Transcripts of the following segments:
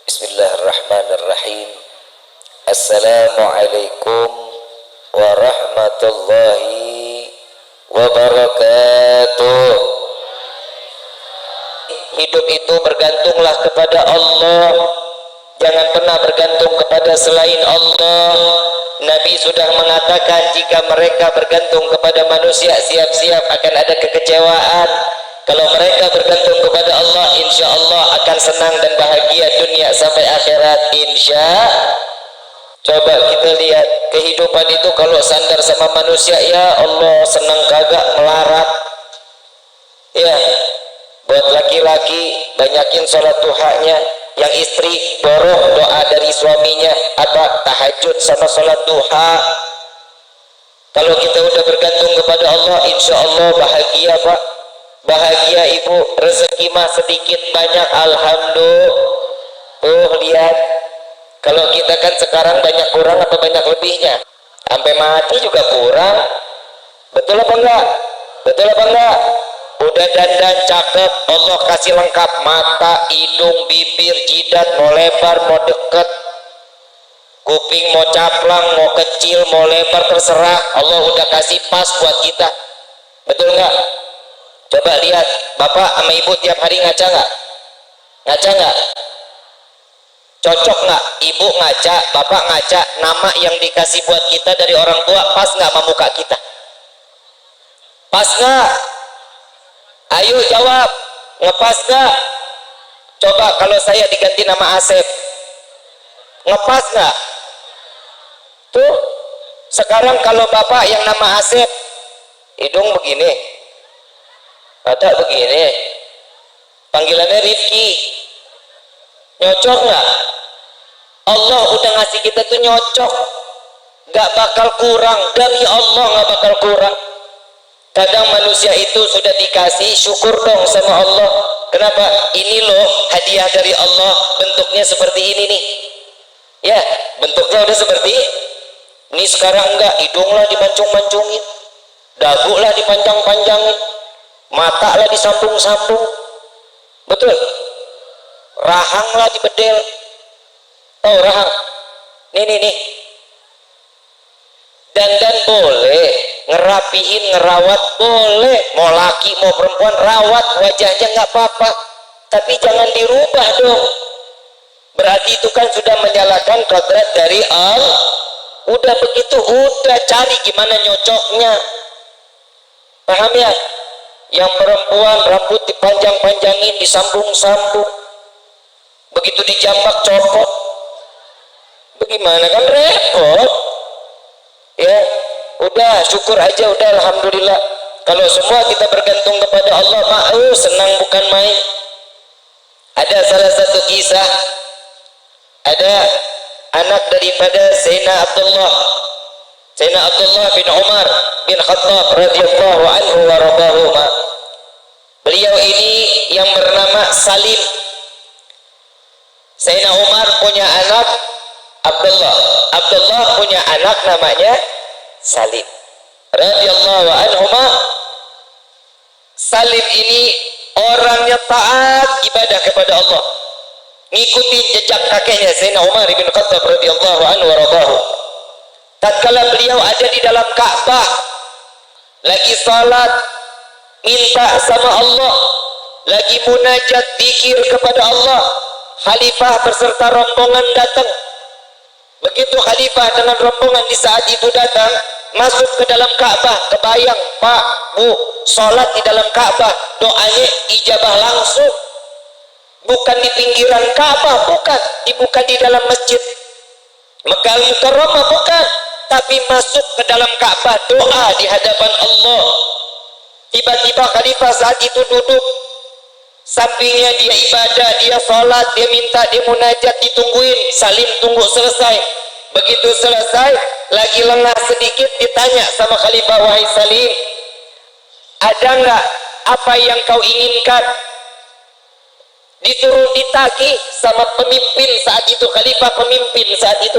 Bismillahirrahmanirrahim. Assalamualaikum warahmatullahi wabarakatuh. Hidup itu bergantunglah kepada Allah, jangan pernah bergantung kepada selain Allah. Nabi sudah mengatakan jika mereka bergantung kepada manusia, siap-siap akan ada kekecewaan. Kalau mereka bergantung kepada Allah, insya Allah akan senang dan bahagia dunia sampai akhirat, insya. Coba kita lihat kehidupan itu kalau sandar sama manusia, ya Allah senang kagak melarat. Ya, buat laki-laki banyakin sholat duhanya, yang istri borong doa dari suaminya, apa tahajud sama sholat duha. Kalau kita udah bergantung kepada Allah, insya Allah bahagia Pak, bahagia Ibu, rezeki mah sedikit banyak alhamdulillah. Lihat, kalau kita kan sekarang banyak kurang apa banyak lebihnya, sampai mati juga kurang. Betul apa enggak? Betul apa enggak? Udah dandan cakep, Allah kasih lengkap, mata, hidung, bibir, jidat, mau lebar, mau deket, kuping mau caplang, mau kecil, mau lebar, terserah. Allah udah kasih pas buat kita. Betul nggak? Coba lihat, bapak sama ibu tiap hari ngaca nggak? Ngaca nggak? Cocok nggak? Ibu ngaca, bapak ngaca, nama yang dikasih buat kita dari orang tua pas nggak sama muka kita? Pas nggak? Ayo jawab, ngepas nggak? Coba kalau saya diganti nama Asep, ngepas nggak? Tuh, sekarang kalau bapak yang nama Asep, hidung begini, ada begini, panggilannya Rifki, nyocok nggak? Allah udah ngasih kita tuh nyocok, nggak bakal kurang, dari Allah nggak bakal kurang. Kadang manusia itu sudah dikasih, syukur dong sama Allah. Kenapa? Ini loh hadiah dari Allah, bentuknya seperti ini nih. Ya, bentuknya udah seperti ini. Sekarang enggak, hidung lah dimancung-mancungin, dagu lah dipanjang-panjangin, mata lah disambung-sambung. Betul? Rahang lah dibedel. Tahu rahang? Nih. Dandan boleh, ngerapihin, ngerawat boleh, mau laki mau perempuan rawat wajahnya nggak apa-apa, tapi jangan dirubah dong. Berarti itu kan sudah menyalakan kodrat dari Allah. Udah begitu, udah cari gimana nyocoknya. Paham ya? Yang perempuan rambut dipanjang-panjangin, disambung-sambung, begitu dijambak copot, bagaimana kan repot. Ya, udah syukur aja, udah alhamdulillah. Kalau semua kita bergantung kepada Allah, senang bukan main. Ada salah satu kisah, ada anak daripada Sayyidina Abdullah bin Umar bin Khattab radhiyallahu anhu wa radahuma. Beliau ini yang bernama Salim. Sayyidina Umar punya anak Abdullah punya anak namanya Salim radhiyallahu anhuma. Salim ini orangnya taat ibadah kepada Allah, ngikutin jejak kakeknya Sayyidina Umar bin Khattab radhiyallahu anhu waradahu. Tatkala beliau ada di dalam Ka'bah lagi salat minta sama Allah, lagi munajat zikir kepada Allah, khalifah beserta rombongan datang. Begitu khalifah dengan rombongan di saat itu datang, masuk ke dalam Ka'bah, kebayang Pak, Bu, sholat di dalam Ka'bah, doanya ijabah langsung. Bukan di pinggiran Ka'bah, bukan, dibuka di dalam masjid Mekah Mukarramah, bukan, tapi masuk ke dalam Ka'bah, doa di hadapan Allah. Tiba-tiba khalifah saat itu duduk, sampingnya dia ibadah, dia sholat, dia minta, dia munajat, ditungguin. Salim tunggu selesai. Begitu selesai, lagi lengah sedikit, ditanya sama khalifah, wahai Salim, ada nggak apa yang kau inginkan? Disuruh ditagih sama pemimpin saat itu, khalifah pemimpin saat itu.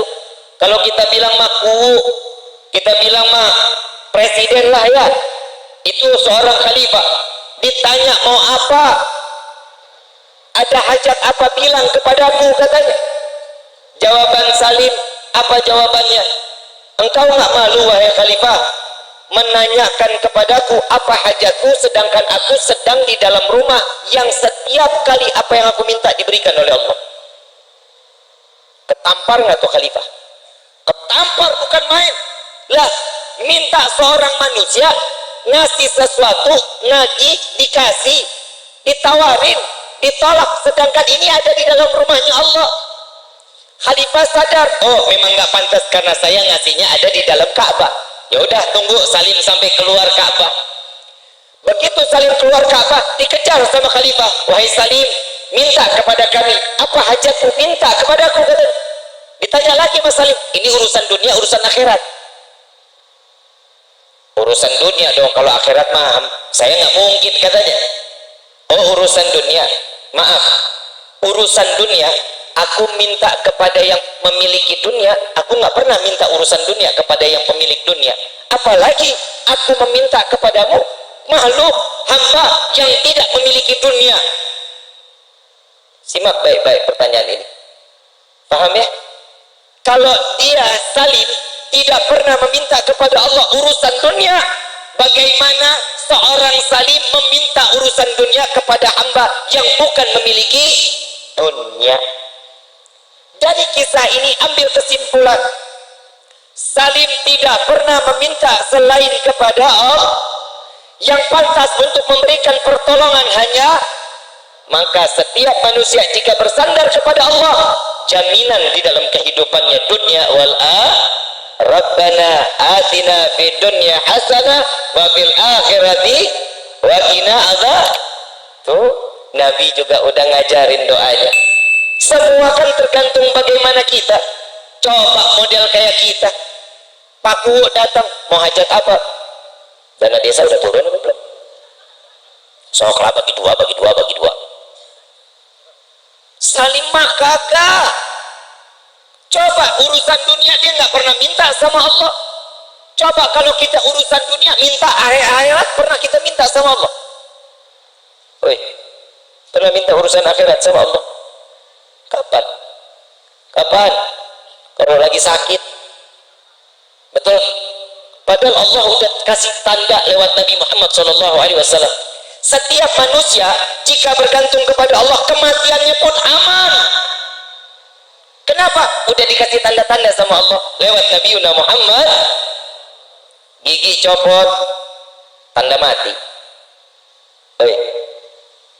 Kalau kita bilang maku, kita bilang mah presiden lah ya, itu seorang khalifah. Ditanya mau apa, ada hajat apa bilang kepadaku, katanya. Jawaban Salim, apa jawabannya? Engkau nggak malu wahai khalifah menanyakan kepadaku apa hajatku, sedangkan aku sedang di dalam rumah yang setiap kali apa yang aku minta diberikan oleh Allah. Ketampar nggak tuh khalifah? Ketampar, bukan main lah. Minta seorang manusia ngasih sesuatu, nagih, dikasih, ditawarin, ditolak, sedangkan ini ada di dalam rumahnya Allah. Khalifah sadar, oh memang nggak pantas karena saya ngasihnya ada di dalam Ka'bah. Ya udah, tunggu Salim sampai keluar Ka'bah. Begitu Salim keluar Ka'bah, dikejar sama khalifah. Wahai Salim, minta kepada kami, apa hajatmu, minta kepadaku, kata. Ditanya lagi Mas Salim, ini urusan dunia, urusan akhirat. Urusan dunia dong, kalau akhirat mah saya nggak mungkin, katanya. Oh urusan dunia, maaf, urusan dunia aku minta kepada yang memiliki dunia, aku nggak pernah minta urusan dunia kepada yang pemilik dunia. Apalagi aku meminta kepadamu, makhluk hamba yang tidak memiliki dunia. Simak baik-baik pertanyaan ini. Paham ya? Kalau dia Salim tidak pernah meminta kepada Allah urusan dunia, bagaimana seorang Salim meminta urusan dunia kepada hamba yang bukan memiliki dunia? Dari kisah ini ambil kesimpulan, Salim tidak pernah meminta selain kepada Allah. Yang pantas untuk memberikan pertolongan hanya, maka setiap manusia jika bersandar kepada Allah, jaminan di dalam kehidupannya dunia wal Rabbana atina fid dunya hasanah wa fil akhirati wa qina adzab. Tuh Nabi juga udah ngajarin doanya. Semua kan tergantung bagaimana kita. Coba model kayak kita, Pak Kuwo datang mau hajat apa, dana desa udah turun apa belum? Soklah bagi dua. Salim mah kagak. Coba urusan dunia dia nggak pernah minta sama Allah. Coba kalau kita urusan dunia minta akhirat, pernah kita minta sama Allah? Woi, pernah minta urusan akhirat sama Allah? Kapan? Kalau lagi sakit. Betul. Padahal Allah udah kasih tanda lewat Nabi Muhammad SAW. Setiap manusia jika bergantung kepada Allah, kematiannya pun aman. Kenapa? Udah dikasih tanda-tanda sama Allah lewat Nabi Muhammad. Gigi copot, tanda mati.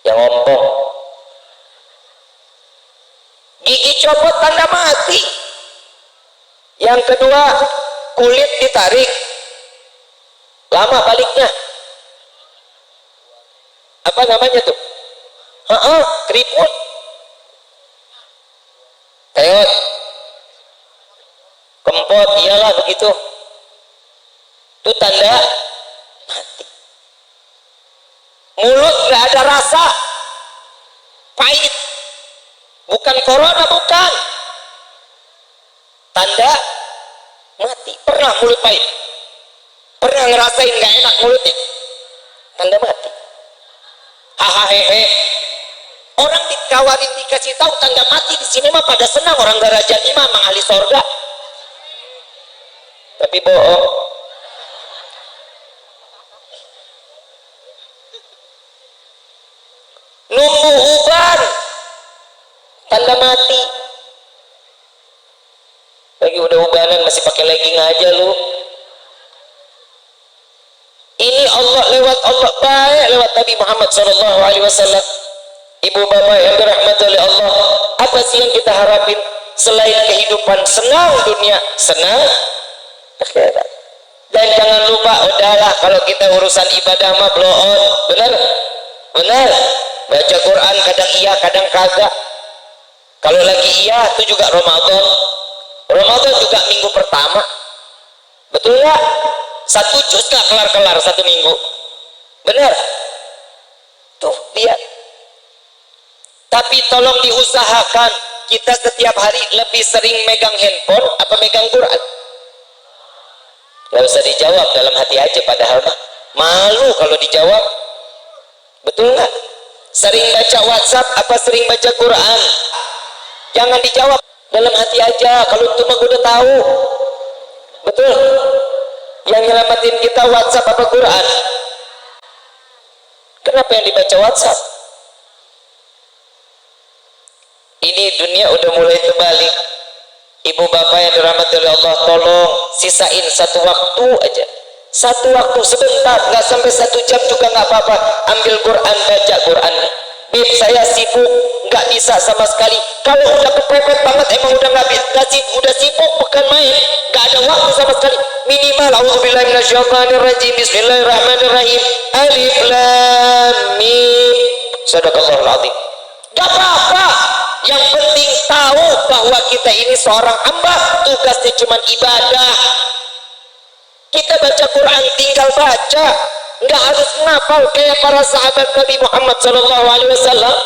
Yang ompong. Gigi copot, tanda mati. Yang kedua, kulit ditarik, lama baliknya. Apa namanya tuh? Keriput. Teot. Kempot, iyalah begitu. Itu tanda mati. Mulut nggak ada rasa, pahit. Bukan corona, bukan. Tanda mati. Pernah mulut pahit? Pernah ngerasain nggak enak mulutnya? Tanda mati. Hahaha. Orang dikawarin dikasih tahu tanda mati di sini mah pada senang, orang derajat 5 mang ahli sorga. Tapi bohong. Nunggu uban, tanda mati. Lagi udah ubanan masih pakai legging aja lu. Ini Allah lewat Allah baik lewat Nabi Muhammad SAW. Ibu bapak yang dirahmati oleh Allah, apa sih yang kita harapin selain kehidupan senang dunia, senang akhirat? Dan jangan lupa, udahlah kalau kita urusan ibadah mah blow on, benar? Baca Quran kadang iya kadang kagak. Kalau lagi iya itu juga Ramadan juga minggu pertama, betul nggak? 1 juz nggak kelar satu minggu, benar? Tuh lihat. Tapi tolong diusahakan kita setiap hari lebih sering megang handphone apa megang Quran. Gak usah dijawab, dalam hati aja, padahal mah malu kalau dijawab, betul nggak? Sering baca WhatsApp apa sering baca Quran? Jangan dijawab dalam hati aja, kalau itu mah udah tahu. Betul? Yang nyelamatin kita WhatsApp apa Quran? Kenapa yang dibaca WhatsApp? Ini dunia udah mulai terbalik. Ibu bapak yang dirahmati oleh Allah, tolong sisain satu waktu aja, satu waktu sebentar, nggak sampai 1 jam juga nggak apa-apa. Ambil Quran, baca Quran. Bib, saya sibuk, nggak bisa sama sekali. Kalau udah kepepet banget, emang udah nggak bisa, udah sibuk bukan main, nggak ada waktu sama sekali. Minimal a'udzubillahi minasyaitonirrajim, bismillahirrahmanirrahim, alif lam mim, sadaqallahul azim. Gak apa-apa, yang penting tahu bahwa kita ini seorang hamba, tugasnya cuma ibadah. Kita baca Quran tinggal baca, nggak harus ngapal kayak para sahabat Nabi Muhammad SAW.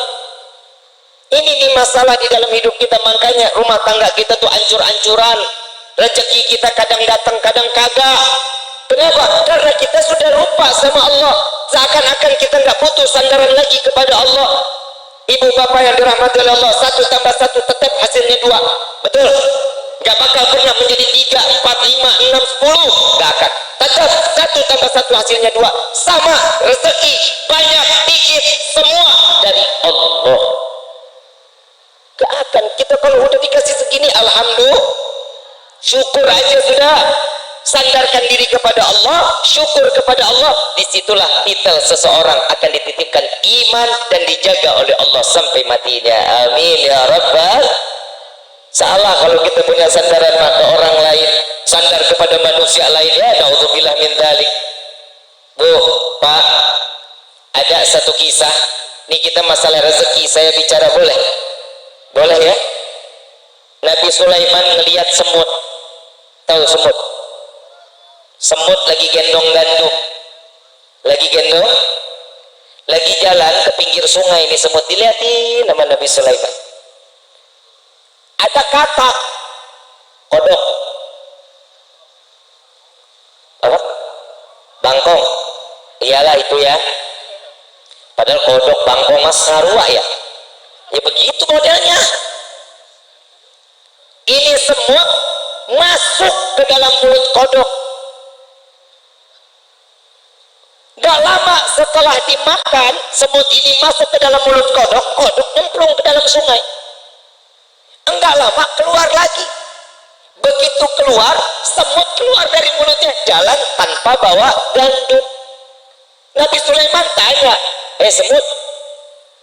Ini nih masalah di dalam hidup kita, makanya rumah tangga kita tuh ancur-ancuran, rezeki kita kadang datang kadang kagak. Kenapa? Karena kita sudah lupa sama Allah, seakan-akan kita nggak butuh sandaran lagi kepada Allah. Ibu bapak yang dirahmati oleh Allah, 1 tambah 1 tetap hasilnya 2. Betul? Gak bakal pernah menjadi 3, 4, 5, 6, 10. Gak akan. Tetap 1 tambah 1 hasilnya 2. Sama, rezeki banyak, dikit, semua dari Allah. Gak akan. Kita kalau udah dikasih segini, alhamdulillah, syukur aja sudah. Sandarkan diri kepada Allah, syukur kepada Allah. Disitulah titel seseorang akan dititipkan iman dan dijaga oleh Allah sampai matinya. Amin ya rabbal. Salah kalau kita punya sandaran ke orang lain, sandar kepada manusia lain, ya naudzubillah min dzalik. Bu, Pak, ada satu kisah. Ini kita masalah rezeki, saya bicara boleh? Boleh ya? Nabi Sulaiman ngelihat semut. Tahu semut? Semut lagi gendong gandum, lagi gendong, lagi jalan ke pinggir sungai. Ini semut dilihatin sama Nabi Sulaiman. Ada katak, kodok, apa? Bangkong. Iyalah itu ya. Padahal kodok, bangkong mas sarua ya. Ya begitu modelnya. Ini semut masuk ke dalam mulut kodok. Gak lama setelah dimakan, semut ini masuk ke dalam mulut kodok, kodok nyemplung ke dalam sungai. Enggak lama keluar lagi. Begitu keluar, semut keluar dari mulutnya, jalan tanpa bawa gandum. Nabi Sulaiman tanya, semut,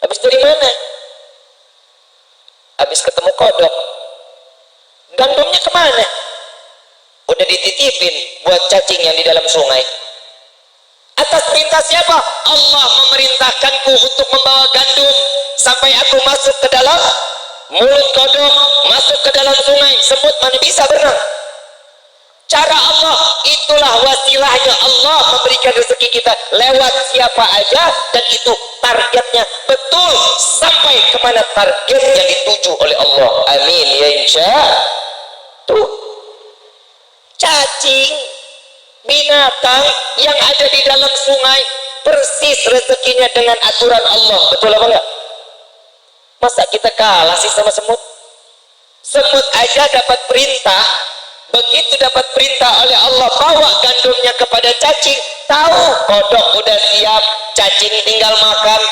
habis dari mana? Habis ketemu kodok. Gandumnya kemana? Udah dititipin buat cacing yang di dalam sungai. Atas perintah siapa? Allah memerintahkanku untuk membawa gandum sampai aku masuk ke dalam mulut kodok, masuk ke dalam sungai. Semut mana bisa berenang? Cara Allah, itulah wasilahnya Allah memberikan rezeki kita lewat siapa aja, dan itu targetnya betul sampai kemana target yang dituju oleh Allah. Amin ya insya. Tuh cacing, binatang yang ada di dalam sungai persis rezekinya dengan aturan Allah. Betul apa enggak? Masa kita kalah sih sama semut? Semut aja dapat perintah, begitu dapat perintah oleh Allah bawa gandumnya kepada cacing, tahu kodok udah siap, cacing tinggal makan.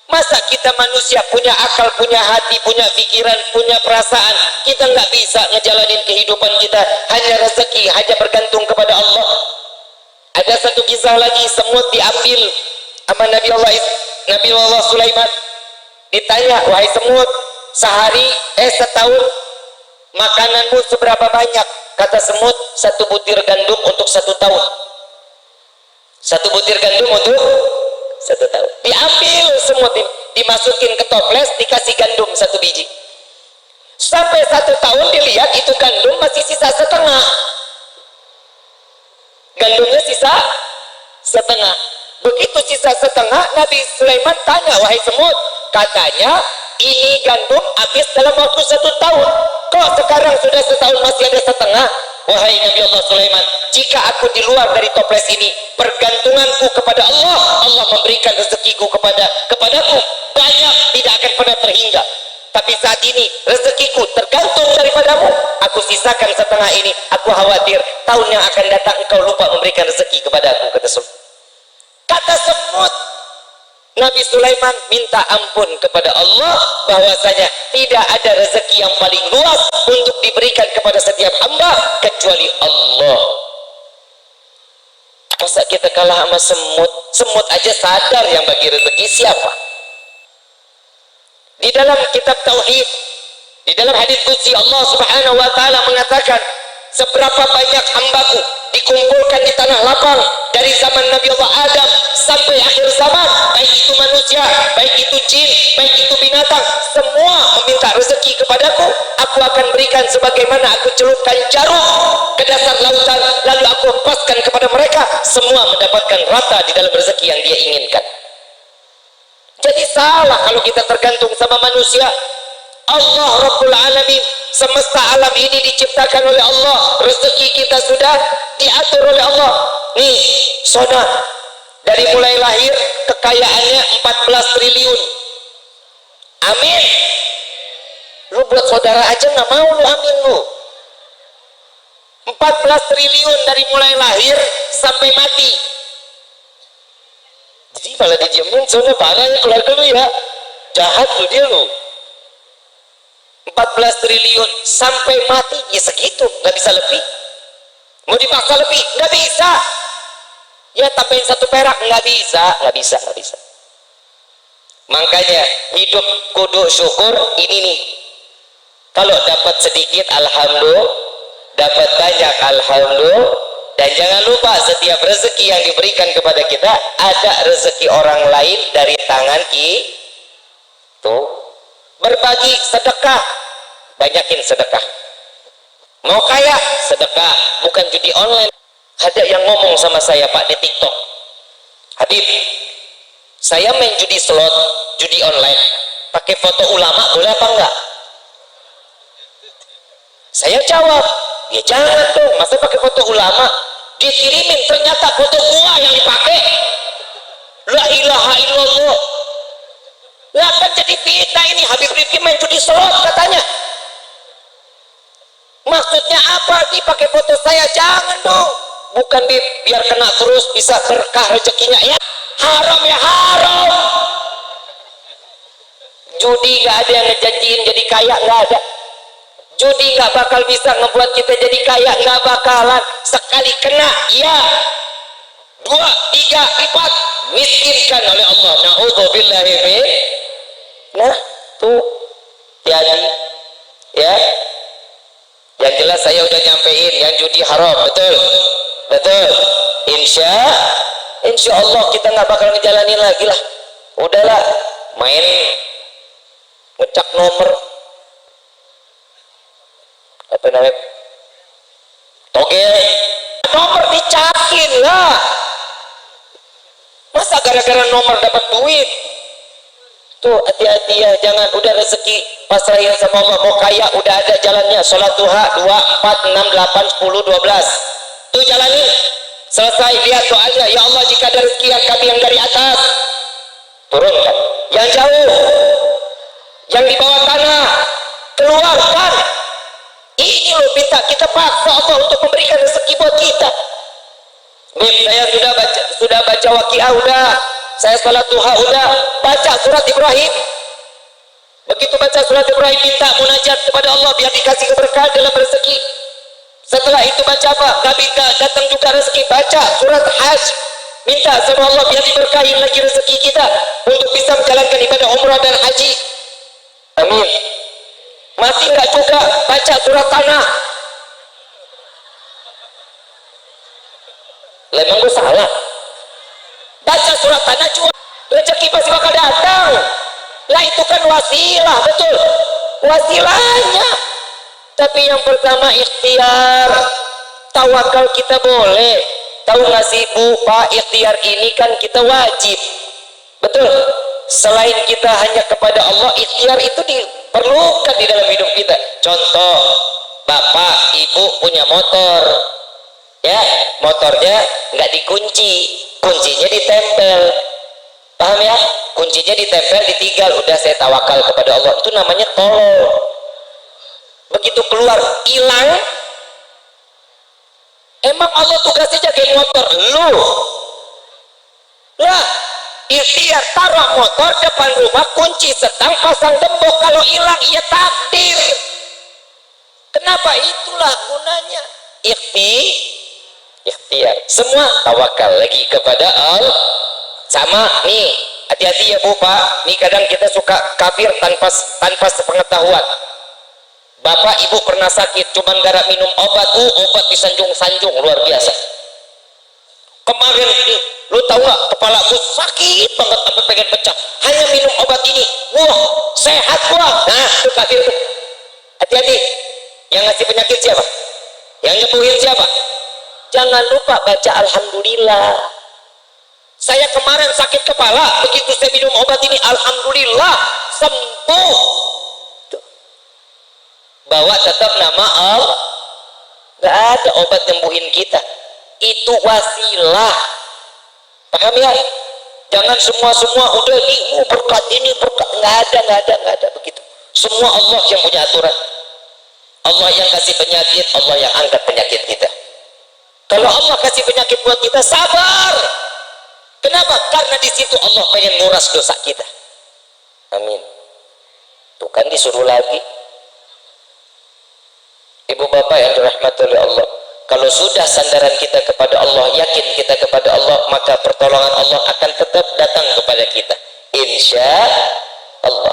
Masa kita manusia punya akal, punya hati, punya pikiran, punya perasaan, kita nggak bisa ngejalanin kehidupan kita hanya rezeki, hanya bergantung kepada Allah? Ada satu kisah lagi, semut diambil sama Nabi Allah Sulaiman. Ditanya, wahai semut, setahun makananmu seberapa banyak? Kata semut, 1 butir gandum untuk 1 tahun. 1 butir gandum untuk 1 tahun. Diambil semut ini, dimasukin ke toples, dikasih gandum 1 biji. Sampai 1 tahun dilihat itu gandum masih sisa setengah. Gandumnya sisa setengah. Begitu sisa setengah, Nabi Sulaiman tanya, wahai semut, katanya ini gandum habis dalam waktu 1 tahun. kok sekarang sudah setahun masih ada setengah? Wahai Nabi Allah Sulaiman, jika aku di luar dari toples ini, pergantunganku kepada Allah, Allah memberikan rezekiku kepadaku banyak, tidak akan pernah terhingga. Tapi saat ini rezekiku tergantung daripadamu, aku sisakan setengah ini. Aku khawatir tahun yang akan datang engkau lupa memberikan rezeki kepadaku, kata semut. Nabi Sulaiman minta ampun kepada Allah bahwasanya tidak ada rezeki yang paling luas untuk diberikan kepada setiap hamba kecuali Allah. Masa kita kalah sama semut? Semut aja sadar yang bagi rezeki siapa. Di dalam kitab Tauhid, di dalam hadis qudsi Allah Subhanahu wa taala mengatakan, seberapa banyak hambaku dikumpulkan di tanah lapang dari zaman Nabi Allah Adam sampai akhir zaman, baik itu manusia, baik itu jin, baik itu binatang, semua meminta rezeki kepadaku, aku akan berikan sebagaimana aku celupkan jarum ke dasar lautan, lalu aku lepaskan kepada mereka, semua mendapatkan rata di dalam rezeki yang dia inginkan. Jadi salah kalau kita tergantung sama manusia. Allah Rabbul Alamin, semesta alam ini diciptakan oleh Allah, rezeki kita sudah diatur oleh Allah. Nih Sona, dari mulai lahir kekayaannya 14 triliun. Amin. Lu buat saudara aja nggak mau lu amin lu. 14 triliun dari mulai lahir sampai mati. Jadi malah didiemin, Sona parah ya keluarga lu ya, jahat lu dia lu. 14 triliun sampai mati ya segitu, nggak bisa lebih. Mau dipaksa lebih nggak bisa, ya tambahin 1 perak nggak bisa. Makanya hidup kudu syukur ini nih. Kalau dapat sedikit alhamdulillah, dapat banyak alhamdulillah, dan jangan lupa setiap rezeki yang diberikan kepada kita ada rezeki orang lain dari tangan tuh. Berbagi sedekah, banyakin sedekah. Mau kaya sedekah, bukan judi online. Ada yang ngomong sama saya, Pak, di TikTok, Habib, saya main judi slot, judi online, pakai foto ulama boleh apa enggak? Saya jawab, ya jangan dong, masa pakai foto ulama? Dikirimin ternyata foto gua yang dipakai. La ilaha illallah. Lah kan jadi fitnah ini, Habib Rifki main judi slot katanya. Maksudnya apa nih pakai foto saya? Jangan dong. Bukan biar kena terus bisa berkah rezekinya ya. Haram ya haram. Judi nggak ada yang ngejanjiin jadi kaya, nggak ada. Judi nggak bakal bisa ngebuat kita jadi kaya, nggak bakalan. Sekali kena, ya. 2, 3, 4 miskinkan oleh Allah. Na'udzubillahi min. Nah, tuh jadi ya. Yang jelas saya udah nyampein yang judi haram, betul. Insya Allah kita nggak bakal ngejalanin lagi lah. Udahlah, main ngecak nomor apa namanya, togel nomor dicakin lah. Masa gara-gara nomor dapat duit? Tuh hati-hati ya, jangan. Udah rezeki pasrahin sama Allah. Mau kaya udah ada jalannya. Sholat duha 2, 4, 6, 8, 10, 12 tuh jalanin. Selesai lihat doanya, ya Allah jika ada rezeki yang kami yang dari atas turunkan, yang jauh, yang di bawah tanah keluarkan. Ini loh minta kita paksa Allah untuk memberikan rezeki buat kita. Nih saya sudah baca Waqiah, udah saya sholat duha, udah baca surat Ibrahim. Begitu baca surat Ibrahim minta munajat kepada Allah biar dikasih keberkahan dalam rezeki. Setelah itu baca apa? Nabi datang juga rezeki, baca surat Hajj, minta sama Allah biar diberkahin lagi rezeki kita untuk bisa menjalankan ibadah umrah dan haji. Amin. Masih enggak juga baca surat Tanah. Memang gue salah. Baca surat Tanah juga, rezeki pasti bakal datang. Lah itu kan wasilah, betul, wasilahnya. Tapi yang pertama ikhtiar. Tawakal kita boleh. Tahu nggak sih Bu, Pak, ikhtiar ini kan kita wajib, betul. Selain kita hanya kepada Allah, ikhtiar itu diperlukan di dalam hidup kita. contoh, bapak ibu punya motor, ya, motornya nggak dikunci, kuncinya ditempel, paham ya, kuncinya ditempel, ditinggal, udah saya tawakal kepada Allah, itu namanya tolol. Begitu keluar hilang, emang Allah tugasnya jagain motor lu lah, ikhtiar taruh motor depan rumah, kunci setang, pasang gembok, kalau hilang ya takdir. Kenapa? Itulah gunanya ikhtiar. Semua tawakal lagi kepada Allah. Sama nih, hati-hati ya Bu Pak, nih kadang kita suka kafir tanpa sepengetahuan. Bapak ibu pernah sakit, cuman gara minum obat, obat disanjung-sanjung luar biasa. Kemarin lu tahu nggak, kepala gue sakit banget sampai pengen pecah, hanya minum obat ini, wah sehat gua. Nah itu kafir tuh. Hati-hati, yang ngasih penyakit siapa? Yang nyembuhin siapa? Jangan lupa baca alhamdulillah. Saya kemarin sakit kepala, begitu saya minum obat ini, alhamdulillah sembuh. Bawa tetap nama Allah, nggak ada obat nyembuhin kita, itu wasilah, paham ya? Jangan semua udah ini berkat ini berkat, nggak ada begitu. Semua Allah yang punya aturan, Allah yang kasih penyakit, Allah yang angkat penyakit kita. Kalau Allah kasih penyakit buat kita, sabar. Kenapa? Karena di situ Allah pengen nguras dosa kita. Amin. Tuh kan disuruh lagi. Ibu bapak yang dirahmati oleh Allah, kalau sudah sandaran kita kepada Allah, yakin kita kepada Allah, maka pertolongan Allah akan tetap datang kepada kita, insya Allah.